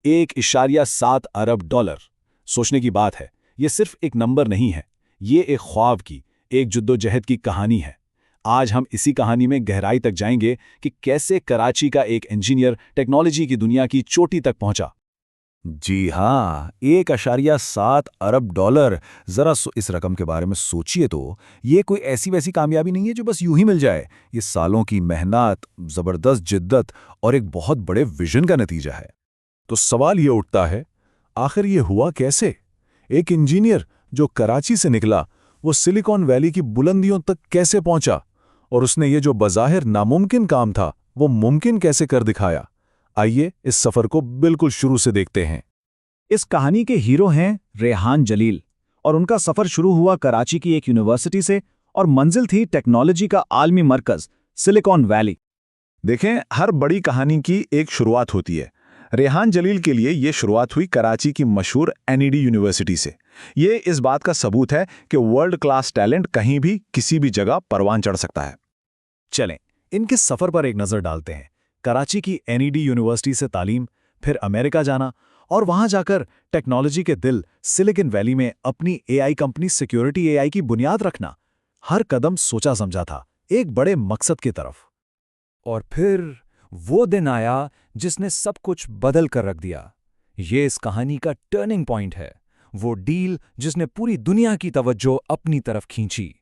$1.7 अरब। सोचने की बात है, ये सिर्फ एक नंबर नहीं है, ये एक ख्वाब की, एक जद्दोजहद की कहानी है। आज हम इसी कहानी में गहराई तक जाएंगे कि कैसे कराची का एक इंजीनियर टेक्नोलॉजी की दुनिया की चोटी तक पहुंचा। जी हाँ, $1.7 अरब। जरा इस रकम के बारे में सोचिए तो। ये कोई ऐसी वैसी कामयाबी नहीं है जो बस यूं ही मिल जाए। ये सालों की मेहनत, जबरदस्त जिद्दत और एक बहुत बड़े विजन का नतीजा है। तो सवाल ये उठता है, आखिर ये हुआ कैसे? एक इंजीनियर जो कराची से निकला, वो सिलिकॉन वैली की बुलंदियों तक कैसे पहुंचा? और उसने ये जो बज़ाहिर नामुमकिन काम था, वो मुमकिन कैसे कर दिखाया? आइए इस सफर को बिल्कुल शुरू से देखते हैं। इस कहानी के हीरो हैं रेहान जलील, और उनका सफर शुरू हुआ कराची की एक यूनिवर्सिटी से और मंजिल थी टेक्नोलॉजी का आलमी मरकज सिलिकॉन वैली। देखें, हर बड़ी कहानी की एक शुरुआत होती है। रेहान जलील के लिए ये शुरुआत हुई कराची की मशहूर एनईडी यूनिवर्सिटी से। ये इस बात का सबूत है कि वर्ल्ड क्लास टैलेंट कहीं भी किसी भी जगह परवान चढ़ सकता है। चलें, इनके सफर पर एक नजर डालते हैं। कराची की एनईडी यूनिवर्सिटी से तालीम, फिर अमेरिका जाना और वहां जाकर टेक्नोलॉजी के दिल सिलिकॉन वैली में अपनी एआई कंपनी सिक्योरिटी एआई की बुनियाद रखना। हर कदम सोचा समझा था, एक बड़े मकसद की तरफ। और फिर वो दिन आया जिसने सब कुछ बदल कर रख दिया। ये इस कहानी का टर्निंग पॉइंट है, वो डील जिसने पूरी दुनिया की तवज्जो अपनी तरफ खींची।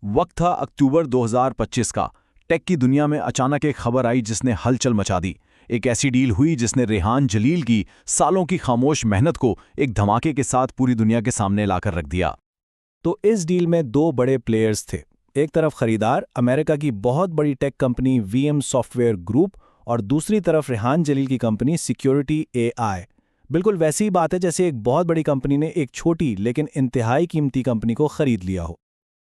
वक्त था अक्टूबर 2025 का। टेक की दुनिया में अचानक एक खबर आई जिसने हलचल मचा दी। एक ऐसी डील हुई जिसने रेहान जलील की सालों की खामोश मेहनत को एक धमाके के साथ पूरी दुनिया के सामने लाकर रख दिया। तो इस डील में दो बड़े प्लेयर्स थे। एक तरफ खरीदार अमेरिका की बहुत बड़ी tech company VM software group, और दूसरी तरफ रेहान जलील की कंपनी सिक्योरिटी एआई। बिल्कुल वैसी ही बात है जैसे एक बहुत बड़ी कंपनी ने एक छोटी लेकिन इंतहाई कीमती कंपनी को खरीद लिया हो।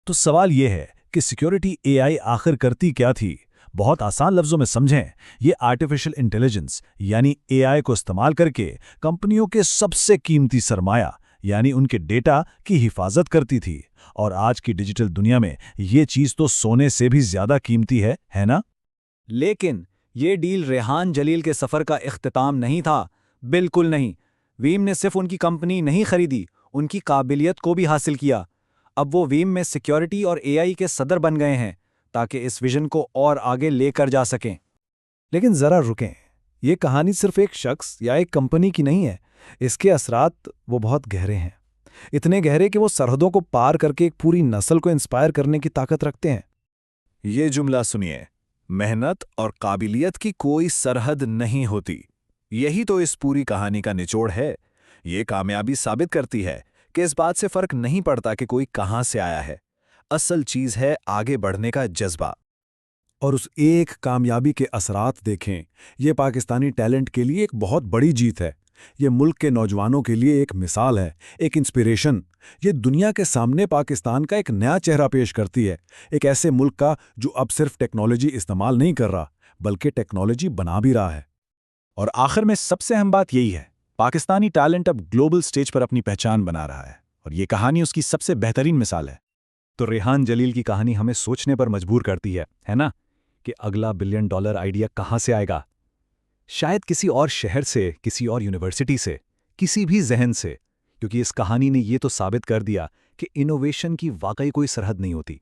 तो सवाल यह है कि सिक्योरिटी एआई आखिर करती क्या थी? बहुत आसान लफ्जों में समझें, ये आर्टिफिशियल इंटेलिजेंस यानी एआई को इस्तेमाल करके कंपनियों के सबसे कीमती सरमाया यानी उनके डेटा की हिफाजत करती थी। और आज की डिजिटल दुनिया में ये चीज तो सोने से भी ज्यादा कीमती है ना? लेकिन ये डील रेहान जलील के सफर का इख्तिताम नहीं था, बिल्कुल नहीं। वीम ने सिर्फ उनकी कंपनी नहीं खरीदी, उनकी काबिलियत को भी हासिल किया। अब वो वीम में सिक्योरिटी और एआई के सदर बन गए हैं ताकि इस विजन को और आगे लेकर जा सकें। लेकिन जरा रुकें, ये कहानी सिर्फ एक शख्स या एक कंपनी की नहीं है। इसके असरात वो बहुत गहरे हैं, इतने गहरे कि वो सरहदों को पार करके एक पूरी नस्ल को इंस्पायर करने की ताकत रखते हैं। ये जुमला सुनिए, मेहनत और काबिलियत की कोई सरहद नहीं होती। यही तो इस पूरी कहानी का निचोड़ है। ये कामयाबी साबित करती है कि इस बात से फर्क नहीं पड़ता कि कोई कहां से आया है। असल चीज है आगे बढ़ने का जज्बा। और उस एक कामयाबी के असरात देखें। ये पाकिस्तानी टैलेंट के लिए एक बहुत बड़ी जीत है। ये मुल्क के नौजवानों के लिए एक मिसाल है, एक इंस्पिरेशन। ये दुनिया के सामने पाकिस्तान का एक नया चेहरा पेश करती है, एक ऐसे मुल्क का जो अब सिर्फ टेक्नोलॉजी इस्तेमाल नहीं कर रहा बल्कि टेक्नोलॉजी बना भी रहा है। और आखिर में सबसे अहम बात यही है, पाकिस्तानी टैलेंट अब ग्लोबल स्टेज पर अपनी पहचान बना रहा है, और ये कहानी उसकी सबसे बेहतरीन मिसाल है। तो रेहान जलील की कहानी हमें सोचने पर मजबूर करती है ना, कि अगला $1 बिलियन आइडिया कहां से आएगा? शायद किसी और शहर से, किसी और यूनिवर्सिटी से, किसी भी जहन से। क्योंकि इस कहानी ने ये तो साबित कर दिया कि इनोवेशन की वाकई कोई सरहद नहीं होती।